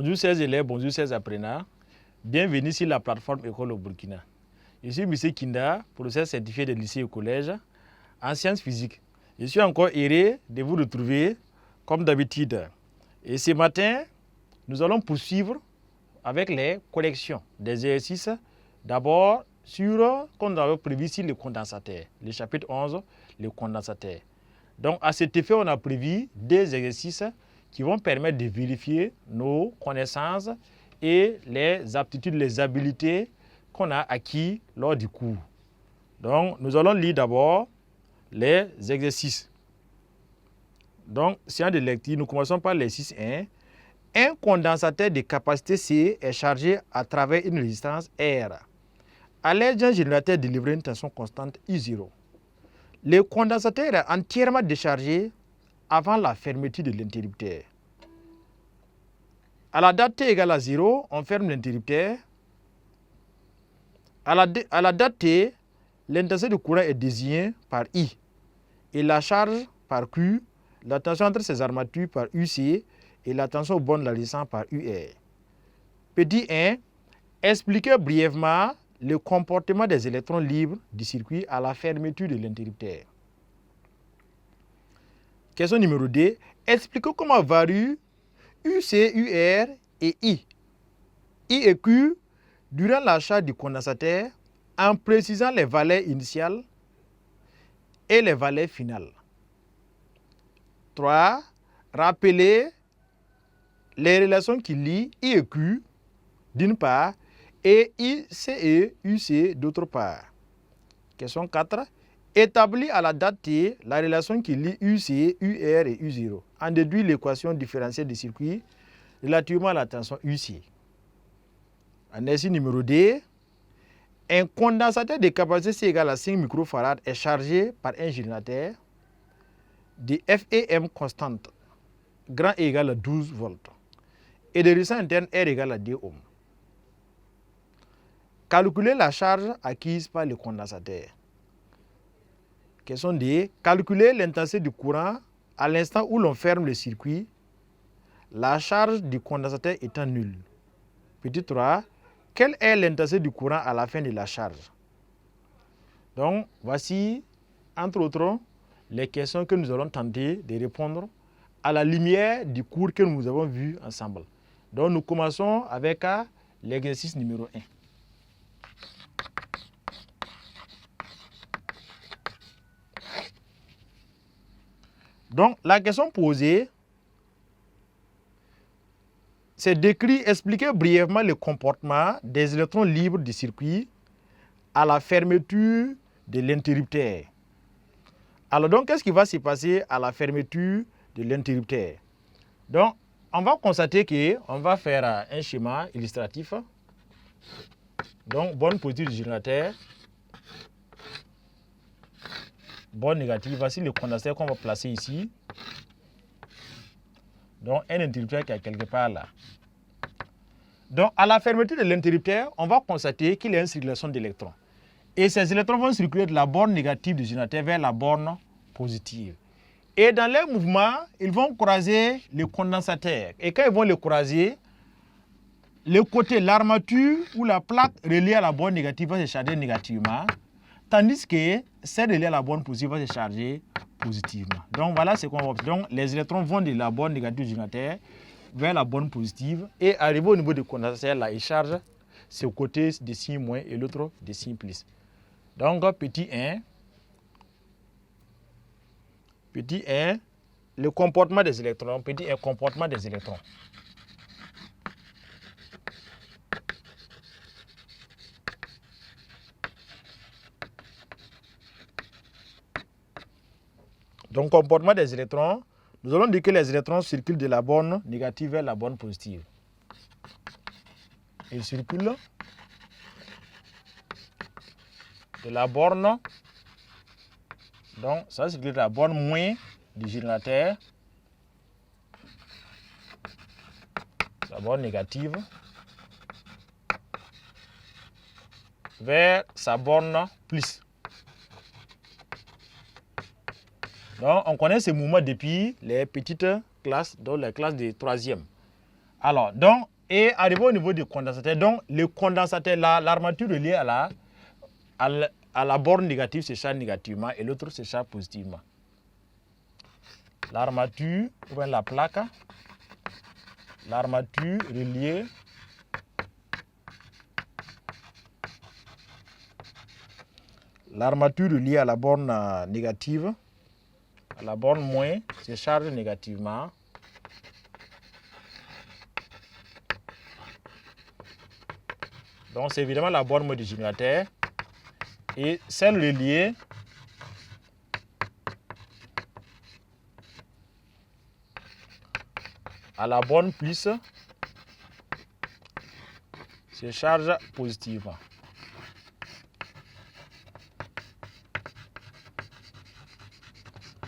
Bonjour chers élèves, bonjour chers apprenants. Bienvenue sur la plateforme École au Burkina. Je suis M. Kinda, professeur certifié de lycée et collège en sciences physiques. Je suis encore heureux de vous retrouver comme d'habitude. Et ce matin, nous allons poursuivre avec les collections des exercices. D'abord, comme nous avons prévu sur le condensateur, le chapitre 11, le condensateur. Donc, à cet effet, on a prévu des exercices qui vont permettre de vérifier nos connaissances et les aptitudes, les habiletés qu'on a acquis lors du cours. Donc, nous allons lire d'abord les exercices. Donc, séance de lecture, nous commençons par l'exercice 1. Un condensateur de capacité C est chargé à travers une résistance R. À l'aide d'un générateur délivrant une tension constante I0. Le condensateur est entièrement déchargé avant la fermeture de l'interrupteur. À la date T égale à 0, on ferme l'interrupteur. À la date T, l'intensité de courant est désignée par I et la charge par Q, la tension entre ces armatures par UC et la tension au bord de la résistance par UR. Petit 1, expliquez brièvement le comportement des électrons libres du circuit à la fermeture de l'interrupteur. Question numéro 2. Expliquez comment varient UC, UR et I et Q durant la charge du condensateur en précisant les valeurs initiales et les valeurs finales. 3. Rappelez les relations qui lient I et Q d'une part et IC et UC d'autre part. Question 4. Établis à la date T la relation qui lie UC, UR et U0. En déduit l'équation différentielle du circuit relativement à la tension UC. Exercice numéro 2. Un condensateur de capacité C égale à 5 microfarad est chargé par un générateur de F et M constante, grand E égale à 12 volts, et de résistance interne R égale à 2 ohms. Calculer la charge acquise par le condensateur. Question D. Calculer l'intensité du courant à l'instant où l'on ferme le circuit, la charge du condensateur étant nulle. Petit 3. Quelle est l'intensité du courant à la fin de la charge? Donc, voici, entre autres, les questions que nous allons tenter de répondre à la lumière du cours que nous avons vu ensemble. Donc, nous commençons avec l'exercice numéro 1. Donc, la question posée, c'est d'écrire, expliquer brièvement le comportement des électrons libres du circuit à la fermeture de l'interrupteur. Alors donc, qu'est-ce qui va se passer à la fermeture de l'interrupteur? Donc, on va constater qu'on va faire un schéma illustratif. Donc, borne positive du générateur, borne négative. Voici le condensateur qu'on va placer ici. Donc, un interrupteur qui est quelque part là. Donc, à la fermeture de l'interrupteur, on va constater qu'il y a une circulation d'électrons. Et ces électrons vont circuler de la borne négative du générateur vers la borne positive. Et dans leur mouvement, ils vont croiser le condensateur. Et quand ils vont le croiser, le côté, l'armature ou la plaque reliée à la borne négative va se charger négativement, tandis que celle reliée à la borne positive va se charger positivement. Donc voilà ce qu'on va observer. Donc les électrons vont de la borne négative du générateur vers la borne positive et arriver au niveau du condensateur, là, ils chargent ce côté de signe moins et l'autre de signe plus. Donc petit 1, le comportement des électrons, petit 1, comportement des électrons. Donc, comportement des électrons, nous allons dire que les électrons circulent de la borne négative vers la borne positive. Ils circulent de la borne, donc ça circule de la borne moins du générateur, la borne négative, vers sa borne plus. Donc, on connaît ces mouvements depuis les petites classes, donc les classes de 3e. Alors, donc, et arrivé au niveau du condensateur, donc le condensateur, l'armature reliée à la borne négative se charge négativement et l'autre se charge positivement. L'armature, ou bien la plaque, l'armature reliée à la borne négative, à la borne moins, se charge négativement. Donc, c'est évidemment la borne du générateur. Et celle reliée à la borne plus se charge positivement.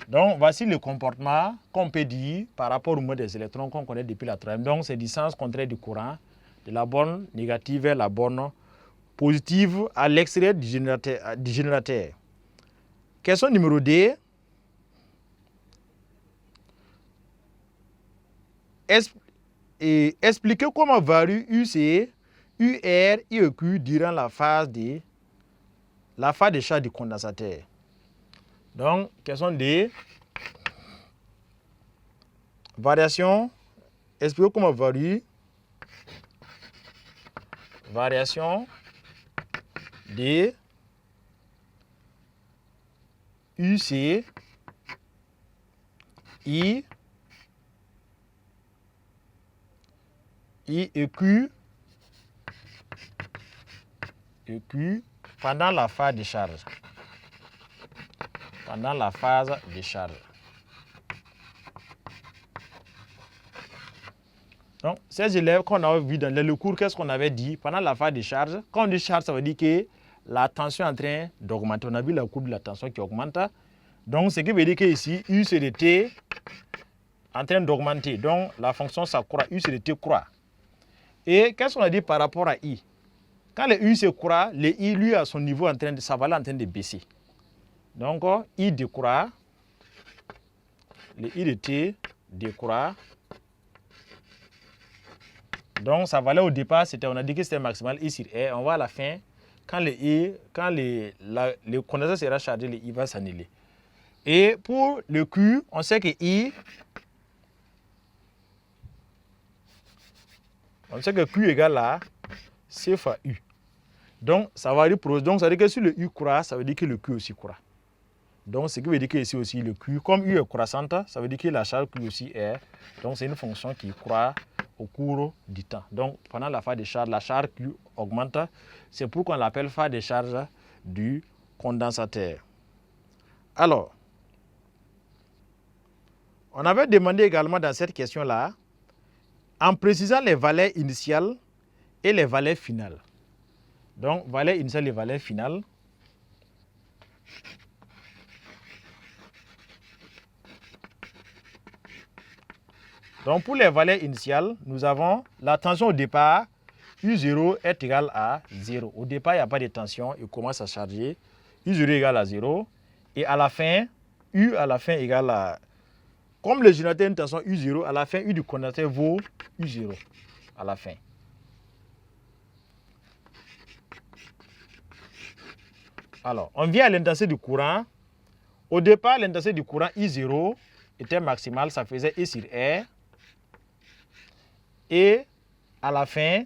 Donc, voici le comportement qu'on peut dire par rapport au mode des électrons qu'on connaît depuis la troisième. Donc, c'est du sens contraire du courant de la borne négative vers la borne positive à l'extérieur du générateur. Question numéro 2. Expliquez comment varie UC, UR, IEQ durant la phase de charge du condensateur. Donc, question D. Variation. Expliquez comment varie. Variation de UC, I et Q pendant la phase de charge. Pendant la phase de charge. Donc, ces élèves qu'on a vu dans le cours, qu'est-ce qu'on avait dit? Pendant la phase de charge, quand on dit charge, ça veut dire que la tension est en train d'augmenter. On a vu la courbe de la tension qui augmente. Donc, ce qui veut dire que ici, U c'est de T en train d'augmenter. Donc, la fonction s'accroît. U c'est de T croît. Et qu'est-ce qu'on a dit par rapport à I? Quand le U se croît, le I, lui, à son niveau, sa valeur est en train de baisser. Donc, I décroît. Le I de T décroît. Donc, sa valeur au départ, on a dit que c'était maximal I sur R. On va à la fin, quand le condensateur sera chargé, le I va s'annuler. Et pour le Q, on sait que Q égale à C fois U. Donc, ça va dire que si le U croît, ça veut dire que le Q aussi croît. Donc, ce qui veut dire que ici aussi, le Q, comme U est croissante, ça veut dire que la charge Q aussi est. Donc, c'est une fonction qui croît au cours du temps. Donc, pendant la phase de charge, la charge Q augmente. C'est pourquoi on l'appelle phase de charge du condensateur. Alors, on avait demandé également dans cette question-là, en précisant les valeurs initiales et les valeurs finales. Donc, valeurs initiales et valeurs finales. Donc, pour les valeurs initiales, nous avons la tension au départ, U0 est égal à 0. Au départ, il n'y a pas de tension, il commence à charger. U0 est égal à 0. Et à la fin, U à la fin égale à... Comme le générateur a une tension U0, à la fin, U du condensateur vaut U0 à la fin. Alors, on vient à l'intensité du courant. Au départ, l'intensité du courant I0 était maximale, ça faisait I sur R. Et à la fin,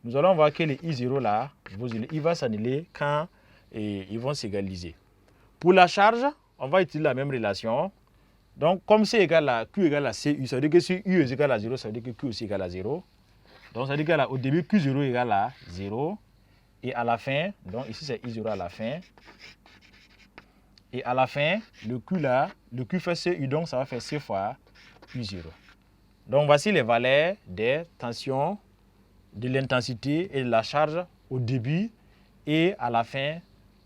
nous allons voir que le I0 là, il va s'annuler quand ils vont s'égaliser. Pour la charge, on va utiliser la même relation. Donc, comme C égale à Q égale à CU, ça veut dire que si U est égal à 0, ça veut dire que Q aussi égale à 0. Donc, ça veut dire qu'au début, Q0 égale à 0. Et à la fin, donc ici c'est I0 à la fin. Et à la fin, le Q là, le Q fait CU, donc ça va faire C fois U0. Donc, voici les valeurs des tensions, de l'intensité et de la charge au début et à la fin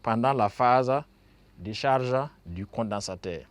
pendant la phase de charge du condensateur.